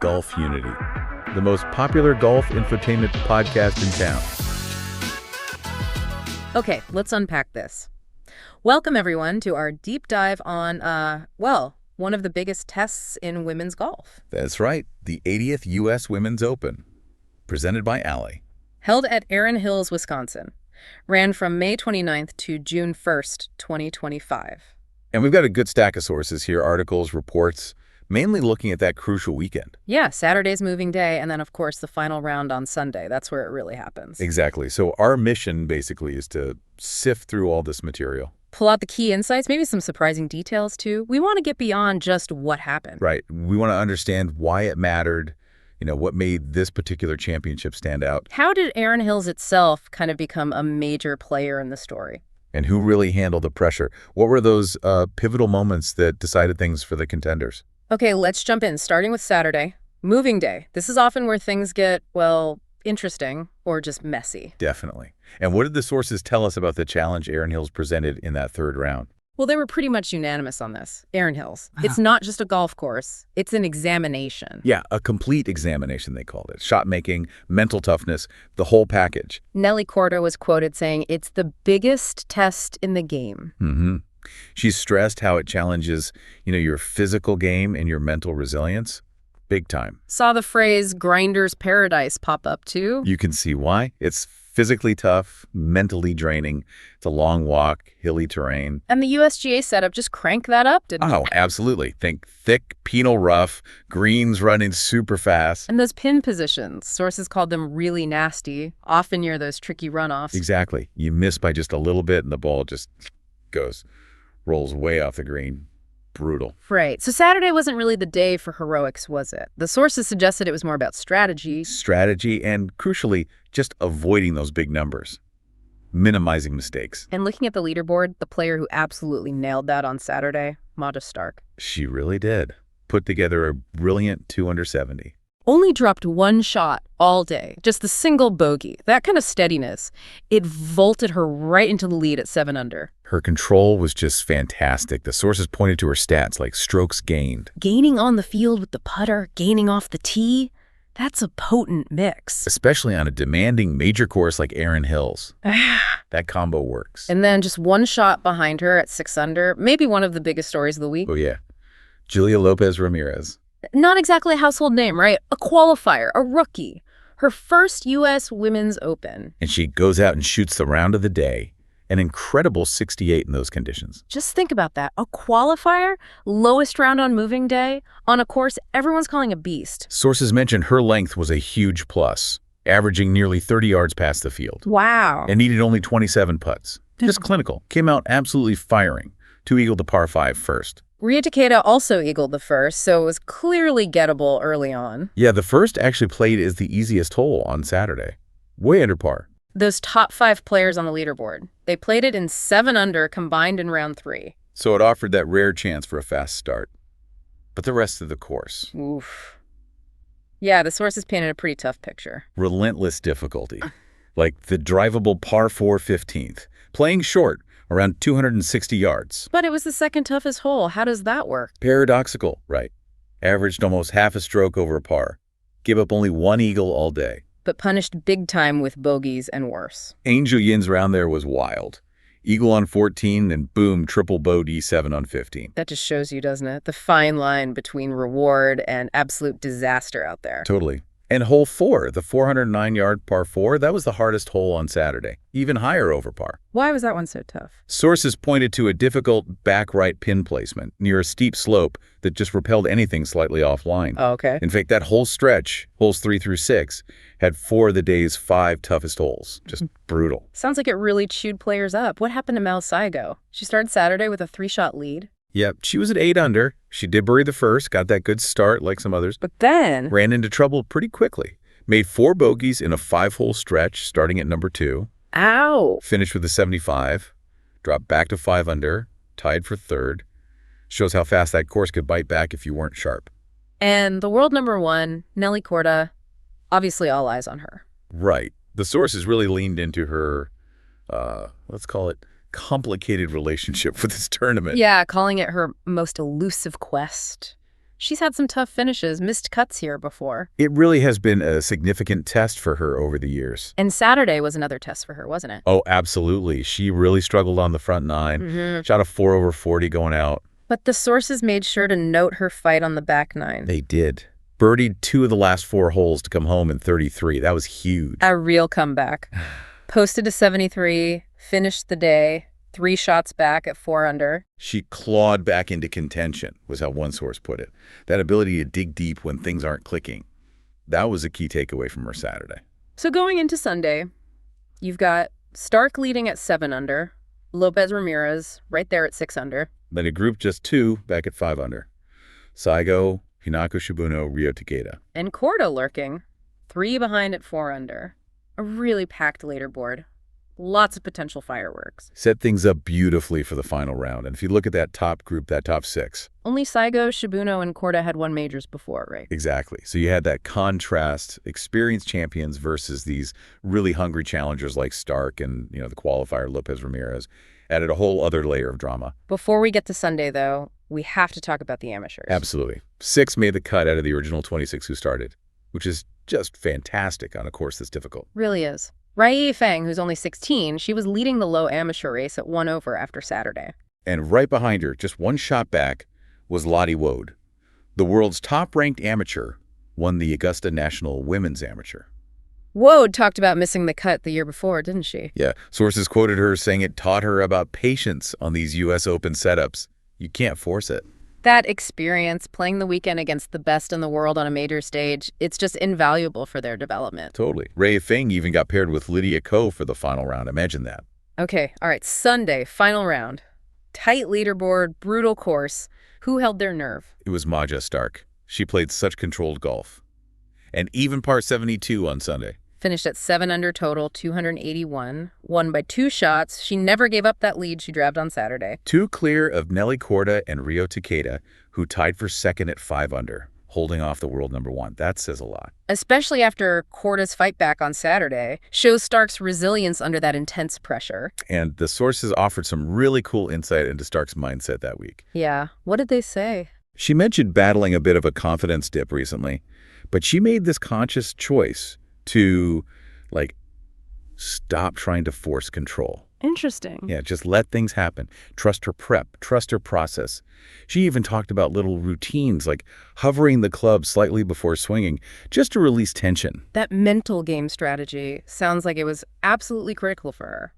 Golfunity, the most popular golf infotainment podcast in town. Okay, let's unpack this. Welcome, everyone, to our deep dive on, one of the biggest tests in women's golf. That's right, the 80th U.S. Women's Open, presented by Alley. Held at Erin Hills, Wisconsin. Ran from May 29th to June 1st, 2025. And we've got a good stack of sources here, articles, reports, mainly looking at that crucial weekend. Yeah, Saturday's moving day, and then, of course, the final round on Sunday. That's where it really happens. Exactly. So our mission, basically, is to sift through all this material. Pull out the key insights, maybe some surprising details, too. We want to get beyond just what happened. Right. We want to understand why it mattered, what made this particular championship stand out. How did Erin Hills itself kind of become a major player in the story? And who really handled the pressure? What were those pivotal moments that decided things for the contenders? Okay, let's jump in, starting with Saturday. Moving day. This is often where things get, interesting or just messy. Definitely. And what did the sources tell us about the challenge Erin Hills presented in that third round? Well, they were pretty much unanimous on this. Erin Hills. It's not just a golf course. It's an examination. Yeah, a complete examination, they called it. Shot making, mental toughness, the whole package. Nelly Korda was quoted saying, "It's the biggest test in the game." Mm-hmm. She stressed how it challenges, your physical game and your mental resilience. Big time. Saw the phrase grinder's paradise pop up too. You can see why. It's physically tough, mentally draining. It's a long walk, hilly terrain. And the USGA setup just cranked that up, didn't it? Oh, absolutely. Think thick, penal rough, greens running super fast. And those pin positions, sources called them really nasty, often near those tricky runoffs. Exactly. You miss by just a little bit and the ball just rolls way off the green. Brutal. Right. So Saturday wasn't really the day for heroics, was it? The sources suggested it was more about strategy. Strategy and, crucially, just avoiding those big numbers. Minimizing mistakes. And looking at the leaderboard, the player who absolutely nailed that on Saturday, Maja Stark. She really did. Put together a brilliant 2 under 70. Only dropped one shot all day, just the single bogey. That kind of steadiness, it vaulted her right into the lead at 7 under. Her control was just fantastic. The sources pointed to her stats like strokes gained. Gaining on the field with the putter, gaining off the tee, that's a potent mix. Especially on a demanding major course like Erin Hills. That combo works. And then just one shot behind her at 6 under, maybe one of the biggest stories of the week. Oh, yeah. Julia Lopez Ramirez. Not exactly a household name, right? A qualifier, a rookie. Her first U.S. Women's Open. And she goes out and shoots the round of the day. An incredible 68 in those conditions. Just think about that. A qualifier, lowest round on moving day, on a course everyone's calling a beast. Sources mentioned her length was a huge plus, averaging nearly 30 yards past the field. Wow. And needed only 27 putts. Just clinical. Came out absolutely firing. 2-eagled the par 5 first. Ria Takeda also eagled the first, so it was clearly gettable early on. Yeah, the first actually played as the easiest hole on Saturday. Way under par. Those top 5 players on the leaderboard, they played it in 7 under combined in round 3. So it offered that rare chance for a fast start. But the rest of the course. Oof. Yeah, the sources painted a pretty tough picture. Relentless difficulty. Like the drivable par 4 15th. Playing short. Around 260 yards. But it was the second toughest hole. How does that work? Paradoxical, right? Averaged almost half a stroke over a par. Give up only 1 eagle all day. But punished big time with bogeys and worse. Angel Yin's round there was wild. Eagle on 14 and boom, triple bogey 7 on 15. That just shows you, doesn't it? The fine line between reward and absolute disaster out there. Totally. And hole 4, the 409-yard par 4, that was the hardest hole on Saturday. Even higher over par. Why was that one so tough? Sources pointed to a difficult back right pin placement near a steep slope that just repelled anything slightly offline. Oh, okay. In fact, that whole stretch, holes 3 through 6, had 4 of the day's 5 toughest holes. Just brutal. Sounds like it really chewed players up. What happened to Mal Saigo? She started Saturday with a 3-shot lead. Yep, she was at 8 under. She did bury the first, got that good start like some others. But then ran into trouble pretty quickly. Made 4 bogeys in a 5-hole stretch starting at number 2. Ow! Finished with a 75. Dropped back to 5 under. Tied for 3rd. Shows how fast that course could bite back if you weren't sharp. And the world number 1, Nelly Korda, obviously all eyes on her. Right. The sources really leaned into her, let's call it, complicated relationship with this tournament. Yeah, calling it her most elusive quest. She's had some tough finishes, missed cuts here before. It really has been a significant test for her over the years. And Saturday was another test for her, wasn't it? Oh, absolutely. She really struggled on the front nine. Shot a 4 over 40 going out. But the sources made sure to note her fight on the back nine. They did. Birdied 2 of the last 4 holes to come home in 33. That was huge. A real comeback. Posted to 73, finished the day, 3 shots back at 4 under. She clawed back into contention, was how one source put it. That ability to dig deep when things aren't clicking. That was a key takeaway from her Saturday. So going into Sunday, you've got Stark leading at 7 under, Lopez Ramirez right there at 6 under. Then a group just 2 back at 5 under. Saigo, Hinako Shibuno, Ryo Takeda. And Korda lurking, 3 behind at 4 under. A really packed leaderboard. Lots of potential fireworks. Set things up beautifully for the final round. And if you look at that top group, that top 6. Only Saigo, Shibuno, and Korda had won majors before, right? Exactly. So you had that contrast, experienced champions versus these really hungry challengers like Stark and, the qualifier Lopez Ramirez. Added a whole other layer of drama. Before we get to Sunday, though, we have to talk about the amateurs. Absolutely. 6 made the cut out of the original 26 who started, which is just fantastic on a course that's difficult. Really is. Rai Feng, who's only 16, she was leading the low amateur race at 1 over after Saturday. And right behind her, just 1 shot back, was Lottie Wode. The world's top-ranked amateur won the Augusta National Women's Amateur. Wode talked about missing the cut the year before, didn't she? Yeah, sources quoted her saying it taught her about patience on these U.S. Open setups. You can't force it. That experience, playing the weekend against the best in the world on a major stage, it's just invaluable for their development. Totally. Rai Feng even got paired with Lydia Ko for the final round. Imagine that. Okay, all right, Sunday, final round. Tight leaderboard, brutal course. Who held their nerve? It was Maja Stark. She played such controlled golf. And even par 72 on Sunday. Finished at 7 under total, 281. Won by 2 shots. She never gave up that lead she grabbed on Saturday. 2 clear of Nelly Korda and Ryo Takeda, who tied for second at 5 under, holding off the world number 1. That says a lot. Especially after Korda's fight back on Saturday, shows Stark's resilience under that intense pressure. And the sources offered some really cool insight into Stark's mindset that week. Yeah, what did they say? She mentioned battling a bit of a confidence dip recently, but she made this conscious choice to, stop trying to force control. Interesting. Yeah, just let things happen. Trust her prep, trust her process. She even talked about little routines like hovering the club slightly before swinging, just to release tension. That mental game strategy sounds like it was absolutely critical for her.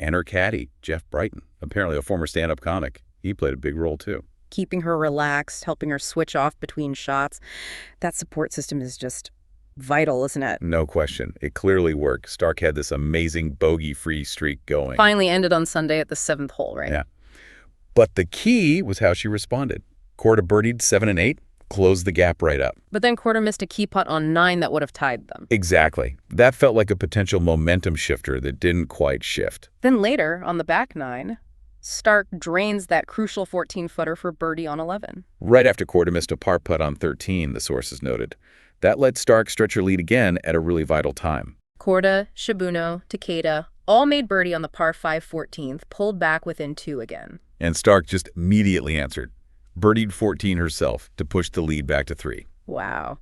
And her caddy, Jeff Brighton, apparently a former stand-up comic. He played a big role too. Keeping her relaxed, helping her switch off between shots. That support system is just vital, isn't it? No question. It clearly worked. Stark had this amazing bogey-free streak going. Finally ended on Sunday at the 7th hole, right? Yeah. But the key was how she responded. Korda birdied 7 and 8, closed the gap right up. But then Korda missed a key putt on 9 that would have tied them. Exactly. That felt like a potential momentum shifter that didn't quite shift. Then later, on the back 9, Stark drains that crucial 14-footer for birdie on 11. Right after Korda missed a par putt on 13, the sources noted. That let Stark stretch her lead again at a really vital time. Korda, Shibuno, Takeda all made birdie on the par 5 14th, pulled back within 2 again. And Stark just immediately answered. Birdied 14 herself to push the lead back to 3. Wow.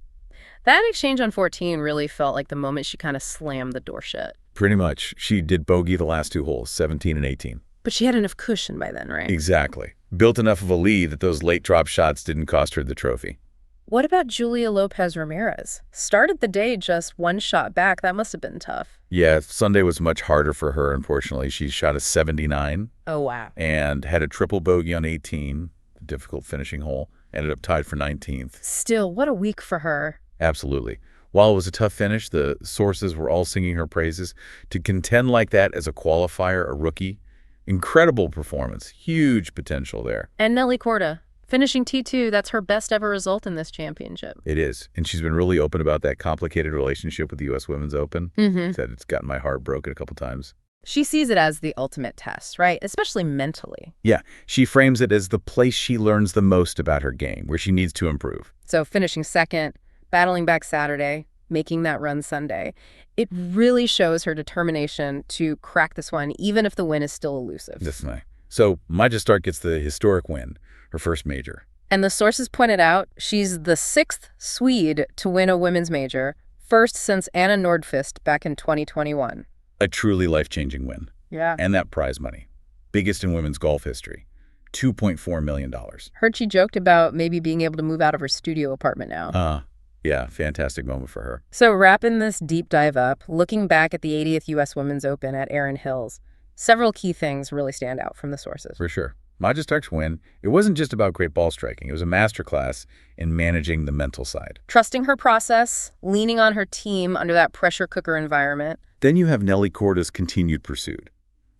That exchange on 14 really felt like the moment she kind of slammed the door shut. Pretty much. She did bogey the last 2 holes, 17 and 18. But she had enough cushion by then, right? Exactly. Built enough of a lead that those late drop shots didn't cost her the trophy. What about Julia Lopez Ramirez? Started the day just 1 shot back. That must have been tough. Yeah, Sunday was much harder for her, unfortunately. She shot a 79. Oh, wow. And had a triple bogey on 18, a difficult finishing hole. Ended up tied for 19th. Still, what a week for her. Absolutely. While it was a tough finish, the sources were all singing her praises. To contend like that as a qualifier, a rookie, incredible performance. Huge potential there. And Nelly Korda. Finishing T2, that's her best ever result in this championship. It is. And she's been really open about that complicated relationship with the U.S. Women's Open. Said it's gotten my heart broken a couple times. She sees it as the ultimate test, right? Especially mentally. Yeah. She frames it as the place she learns the most about her game, where she needs to improve. So finishing second, battling back Saturday, making that run Sunday, it really shows her determination to crack this one, even if the win is still elusive. Definitely. So Maja Stark gets the historic win, her first major. And the sources pointed out she's the 6th Swede to win a women's major, first since Anna Nordqvist back in 2021. A truly life-changing win. Yeah. And that prize money, biggest in women's golf history, $2.4 million. Heard she joked about maybe being able to move out of her studio apartment now. Yeah, fantastic moment for her. So wrapping this deep dive up, looking back at the 80th U.S. Women's Open at Erin Hills, several key things really stand out from the sources. For sure. Maja Stark's win, it wasn't just about great ball striking. It was a masterclass in managing the mental side. Trusting her process, leaning on her team under that pressure cooker environment. Then you have Nelly Korda's continued pursuit.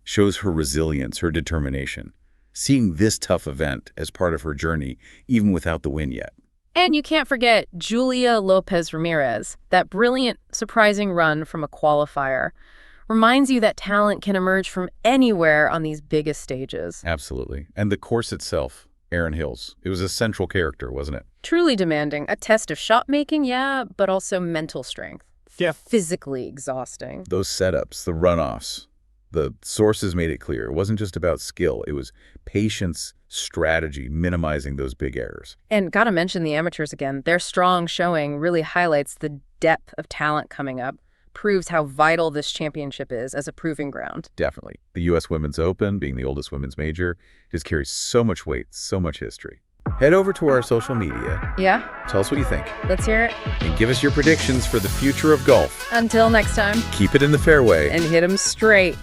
Shows her resilience, her determination. Seeing this tough event as part of her journey, even without the win yet. And you can't forget Julia Lopez Ramirez, that brilliant, surprising run from a qualifier. Reminds you that talent can emerge from anywhere on these biggest stages. Absolutely. And the course itself, Erin Hills, it was a central character, wasn't it? Truly demanding. A test of shot making, yeah, but also mental strength. Yeah. Physically exhausting. Those setups, the runoffs, the sources made it clear. It wasn't just about skill. It was patience, strategy, minimizing those big errors. And gotta mention the amateurs again. Their strong showing really highlights the depth of talent coming up. Proves how vital this championship is as a proving ground. Definitely. The U.S. Women's Open, being the oldest women's major, just carries so much weight, so much history. Head over to our social media. Yeah? Tell us what you think. Let's hear it. And give us your predictions for the future of golf. Until next time. Keep it in the fairway. And hit 'em straight.